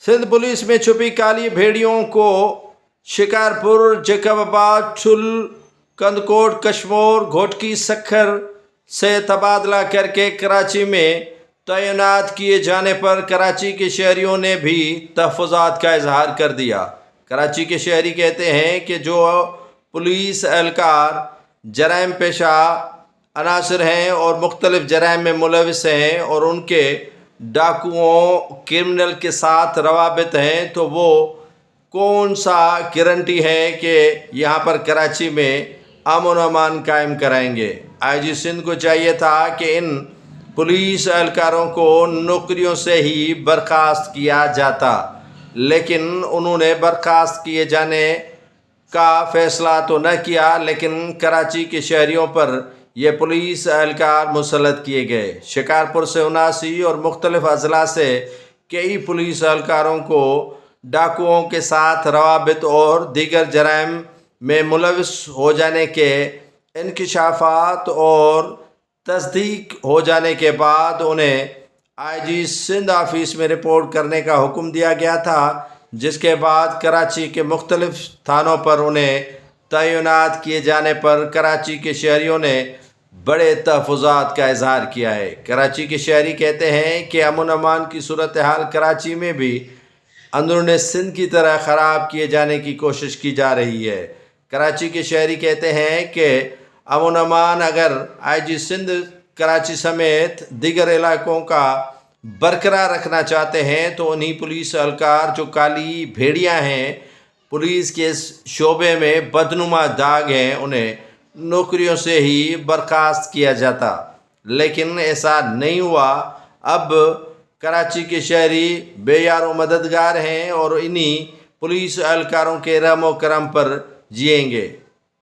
Sindh police में छुपी काली भेड़ियों को शिकारपुर, जैकबाबाद, ठुल, कंदकोट, कश्मोर, घोटकी, सक्खर से तबादला करके कराची में तैनात किए जाने पर कराची के शहरियों ने भी तहफ़्फ़ुज़ात का इजहार कर दिया। कराची के शहरी कहते हैं कि जो पुलिस एहलकार जराइम पेशा अनासर हैं और मुख्तलिफ जराइम में मुलविस हैं और उनके डाकुओं, क्रिमिनल के साथ रवाबित हैं, तो वो कौन सा गारंटी है कि यहाँ पर कराची में अमन व अमान कायम कराएंगे। IG सिंध को चाहिए था कि इन पुलिस एहलकारों को नौकरियों से ही बर्खास्त किया जाता, लेकिन उन्होंने बर्खास्त किए जाने का फैसला तो न किया, लेकिन कराची के शहरियों पर ये पुलिस एहलकार मुसल्लत किए गए। शिकारपुर से 79 और मुख्तलिफ अजला से कई पुलिस एहलकारों को डाकुओं के साथ रवाबित और दीगर जराइम में मुलविस हो जाने के इंकशाफात और तस्दीक हो जाने के बाद उन्हें IG सिंध ऑफिस में रिपोर्ट करने का हुक्म दिया गया था, जिसके बाद कराची के मुख्तलिफ थानों पर उन्हें तैनात किए जाने पर कराची के शहरियों ने बड़े तहफ़्फ़ुज़ात का इजहार किया है। कराची के शहरी कहते हैं कि अमन अमान की सूरत हाल कराची में भी अंदरूनी सिंध की तरह ख़राब किए जाने की कोशिश की जा रही है। कराची के शहरी कहते हैं कि अमन अमान अगर IG सिंध कराची समेत दीगर इलाकों का बरकरार रखना चाहते हैं तो उन्हीं पुलिस एहलकार जो काली भेड़ियाँ हैं, पुलिस के शोबे में बदनुमा दाग हैं, उन्हें नौकरियों से ही बर्खास्त किया जाता, लेकिन ऐसा नहीं हुआ। अब कराची के शहरी बेयारो मददगार हैं और इन्हीं पुलिस एहलकारों के रहम व करम पर जिएंगे।